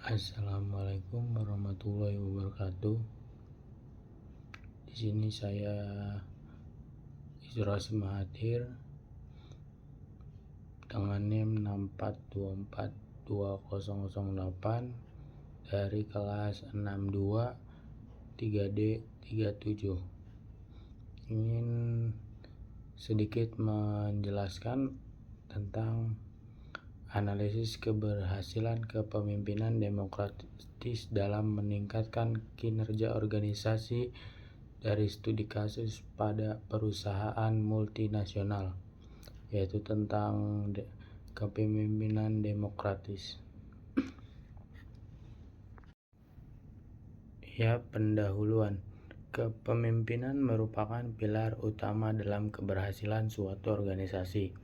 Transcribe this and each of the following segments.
Assalamualaikum warahmatullahi wabarakatuh. Di sini saya Isra Mahathir dengan NIM 6424208 dari kelas 62 3D 37. Ingin sedikit menjelaskan tentang analisis keberhasilan kepemimpinan demokratis dalam meningkatkan kinerja organisasi dari studi kasus pada perusahaan multinasional, yaitu tentang kepemimpinan demokratis. Ya, pendahuluan. Kepemimpinan merupakan pilar utama dalam keberhasilan suatu organisasi,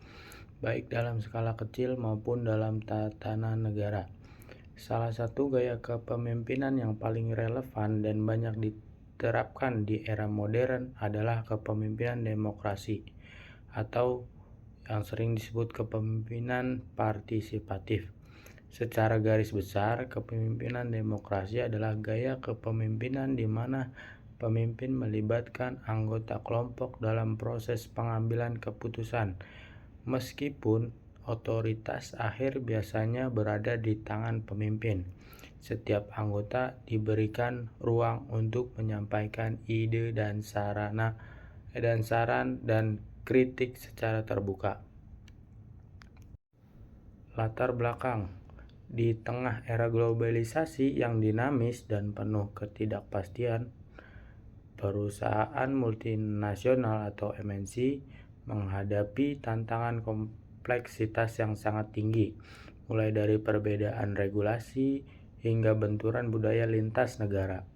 baik dalam skala kecil maupun dalam tatanan negara. Salah satu gaya kepemimpinan yang paling relevan dan banyak diterapkan di era modern adalah kepemimpinan demokrasi, atau yang sering disebut kepemimpinan partisipatif. Secara garis besar, kepemimpinan demokrasi adalah gaya kepemimpinan di mana pemimpin melibatkan anggota kelompok dalam proses pengambilan keputusan, meskipun otoritas akhir biasanya berada di tangan pemimpin. Setiap anggota diberikan ruang untuk menyampaikan ide dan saran dan kritik secara terbuka. Latar belakang. Di tengah era globalisasi yang dinamis dan penuh ketidakpastian, perusahaan multinasional atau MNC menghadapi tantangan kompleksitas yang sangat tinggi, mulai dari perbedaan regulasi hingga benturan budaya lintas negara.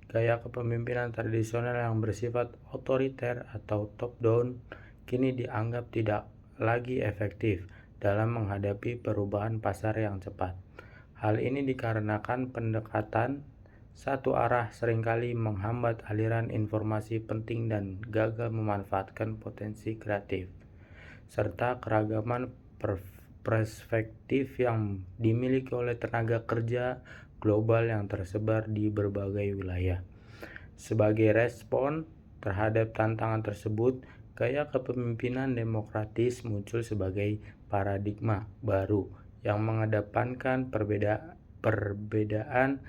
Gaya kepemimpinan tradisional yang bersifat otoriter atau top-down kini dianggap tidak lagi efektif dalam menghadapi perubahan pasar yang cepat. Hal ini dikarenakan pendekatan satu arah seringkali menghambat aliran informasi penting dan gagal memanfaatkan potensi kreatif, serta keragaman perspektif yang dimiliki oleh tenaga kerja global yang tersebar di berbagai wilayah. Sebagai respon terhadap tantangan tersebut, gaya kepemimpinan demokratis muncul sebagai paradigma baru yang mengedepankan perbedaan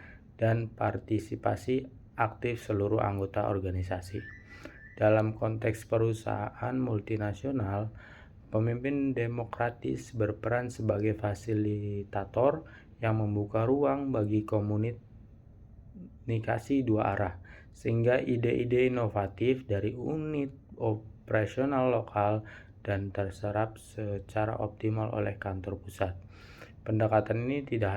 dan partisipasi aktif seluruh anggota organisasi. Dalam konteks perusahaan multinasional, pemimpin demokratis berperan sebagai fasilitator yang membuka ruang bagi komunikasi dua arah, sehingga ide-ide inovatif dari unit operasional lokal dan terserap secara optimal oleh kantor pusat. Pendekatan ini tidak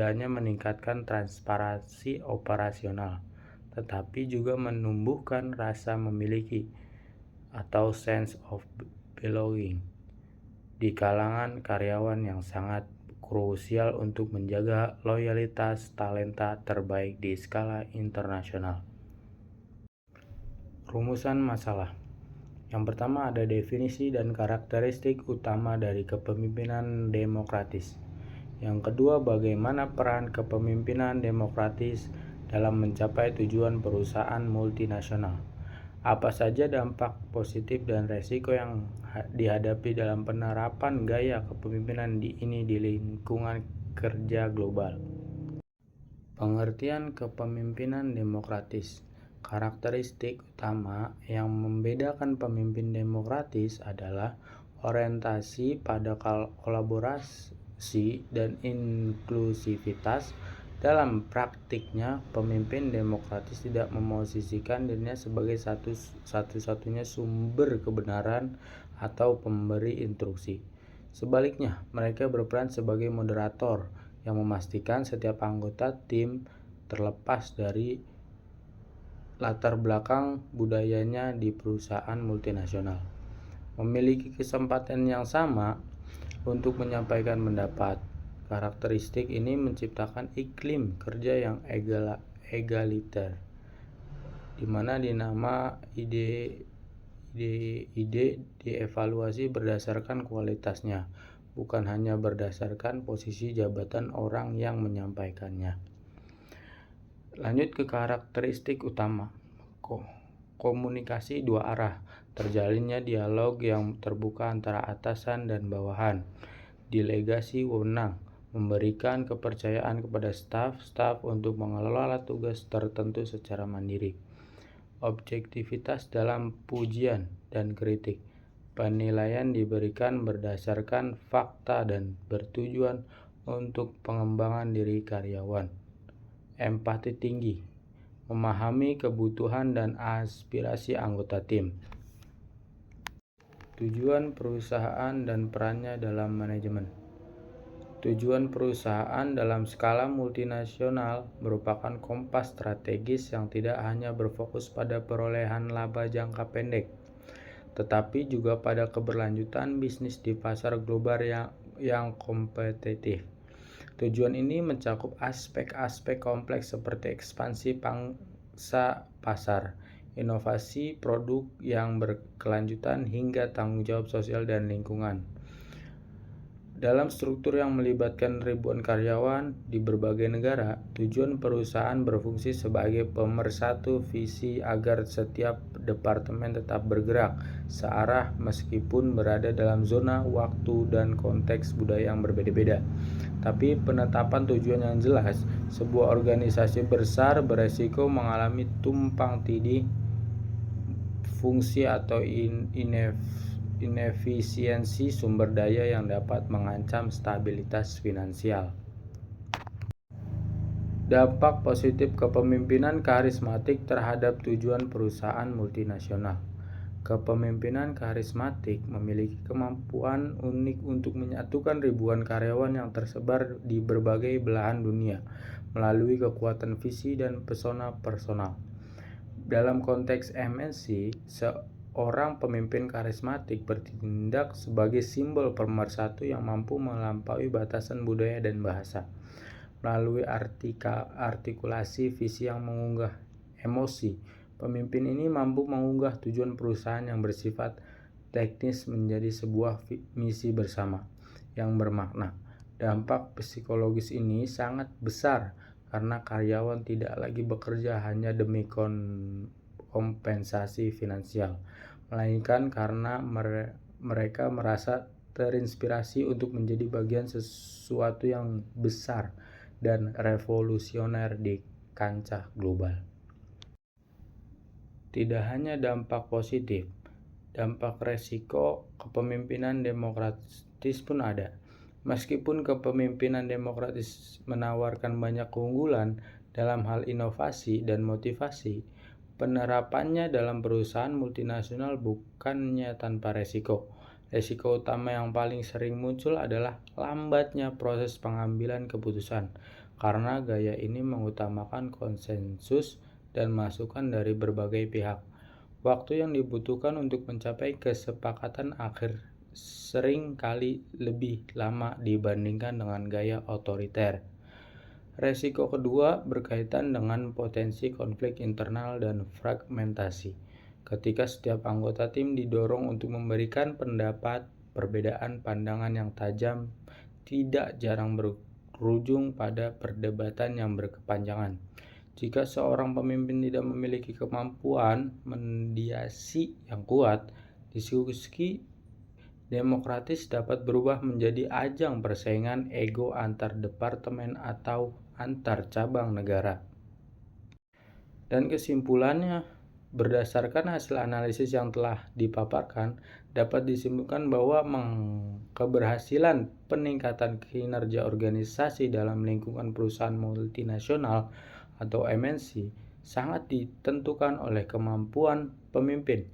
hanya meningkatkan transparansi operasional, tetapi juga menumbuhkan rasa memiliki atau sense of belonging di kalangan karyawan yang sangat krusial untuk menjaga loyalitas talenta terbaik di skala internasional. Rumusan masalah. Yang pertama ada definisi dan karakteristik utama dari kepemimpinan demokratis. Yang kedua, bagaimana peran kepemimpinan demokratis dalam mencapai tujuan perusahaan multinasional. Apa saja dampak positif dan resiko yang dihadapi dalam penerapan gaya kepemimpinan ini di lingkungan kerja global. Pengertian kepemimpinan demokratis. Karakteristik utama yang membedakan pemimpin demokratis adalah orientasi pada kolaborasi dan inklusivitas. Dalam praktiknya, pemimpin demokratis tidak memosisikan dirinya sebagai satu-satunya sumber kebenaran atau pemberi instruksi. Sebaliknya, mereka berperan sebagai moderator yang memastikan setiap anggota tim, terlepas dari latar belakang budayanya di perusahaan multinasional, memiliki kesempatan yang sama untuk menyampaikan pendapat. Karakteristik ini menciptakan iklim kerja yang egaliter, di mana ide dievaluasi berdasarkan kualitasnya, bukan hanya berdasarkan posisi jabatan orang yang menyampaikannya. Lanjut ke karakteristik utama. Komunikasi dua arah. Terjalinnya dialog yang terbuka antara atasan dan bawahan. Delegasi wewenang. Memberikan kepercayaan kepada staf untuk mengelola tugas tertentu secara mandiri. Objektivitas dalam pujian dan kritik. Penilaian diberikan berdasarkan fakta dan bertujuan untuk pengembangan diri karyawan. Empati tinggi. Memahami kebutuhan dan aspirasi anggota tim. Tujuan perusahaan dan perannya dalam manajemen. Tujuan perusahaan dalam skala multinasional merupakan kompas strategis yang tidak hanya berfokus pada perolehan laba jangka pendek, tetapi juga pada keberlanjutan bisnis di pasar global yang kompetitif. Tujuan ini mencakup aspek-aspek kompleks seperti ekspansi pangsa pasar, inovasi produk yang berkelanjutan, hingga tanggung jawab sosial dan lingkungan. Dalam struktur yang melibatkan ribuan karyawan di berbagai negara, tujuan perusahaan berfungsi sebagai pemersatu visi agar setiap departemen tetap bergerak searah meskipun berada dalam zona waktu dan konteks budaya yang berbeda-beda. Tapi penetapan tujuan yang jelas, sebuah organisasi besar beresiko mengalami tumpang tindih fungsi atau inefisiensi sumber daya yang dapat mengancam stabilitas finansial. Dampak positif kepemimpinan karismatik terhadap tujuan perusahaan multinasional. Kepemimpinan karismatik memiliki kemampuan unik untuk menyatukan ribuan karyawan yang tersebar di berbagai belahan dunia melalui kekuatan visi dan pesona personal. Dalam konteks MNC, seorang pemimpin karismatik bertindak sebagai simbol pemersatu yang mampu melampaui batasan budaya dan bahasa. Melalui artikulasi visi yang mengunggah emosi, pemimpin ini mampu mengunggah tujuan perusahaan yang bersifat teknis menjadi sebuah misi bersama yang bermakna. Dampak psikologis ini sangat besar karena karyawan tidak lagi bekerja hanya demi kompensasi finansial, melainkan karena mereka merasa terinspirasi untuk menjadi bagian sesuatu yang besar dan revolusioner di kancah global. Tidak hanya dampak positif, dampak resiko kepemimpinan demokratis pun ada. Meskipun kepemimpinan demokratis menawarkan banyak keunggulan dalam hal inovasi dan motivasi, penerapannya dalam perusahaan multinasional bukannya tanpa resiko. Resiko utama yang paling sering muncul adalah lambatnya proses pengambilan keputusan, karena gaya ini mengutamakan konsensus dan masukan dari berbagai pihak. Waktu yang dibutuhkan untuk mencapai kesepakatan akhir sering kali lebih lama dibandingkan dengan gaya otoriter. Resiko kedua berkaitan dengan potensi konflik internal dan fragmentasi. Ketika setiap anggota tim didorong untuk memberikan pendapat, perbedaan pandangan yang tajam tidak jarang berujung pada perdebatan yang berkepanjangan. Jika seorang pemimpin tidak memiliki kemampuan mediasi yang kuat, diskusi demokratis dapat berubah menjadi ajang persaingan ego antar departemen atau antar cabang negara. Dan kesimpulannya, berdasarkan hasil analisis yang telah dipaparkan, dapat disimpulkan bahwa keberhasilan peningkatan kinerja organisasi dalam lingkungan perusahaan multinasional atau MNC sangat ditentukan oleh kemampuan pemimpin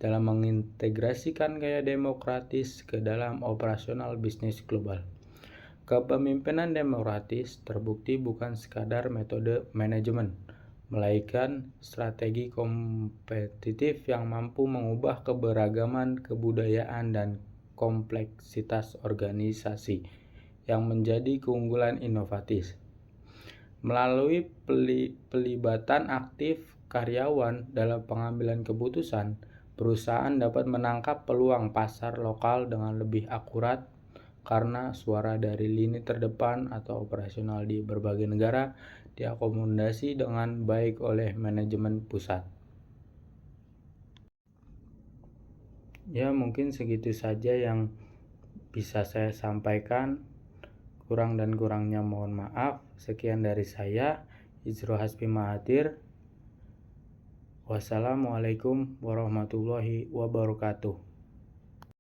dalam mengintegrasikan gaya demokratis ke dalam operasional bisnis global. Kepemimpinan demokratis terbukti bukan sekadar metode manajemen, melainkan strategi kompetitif yang mampu mengubah keberagaman kebudayaan dan kompleksitas organisasi yang menjadi keunggulan inovatif. Melalui pelibatan aktif karyawan dalam pengambilan keputusan, perusahaan dapat menangkap peluang pasar lokal dengan lebih akurat, karena suara dari lini terdepan atau operasional di berbagai negara diakomodasi dengan baik oleh manajemen pusat. Ya, mungkin segitu saja yang bisa saya sampaikan. Kurang dan kurangnya mohon maaf. Sekian dari saya, Izro Hasbi Mahathir. Wassalamualaikum warahmatullahi wabarakatuh.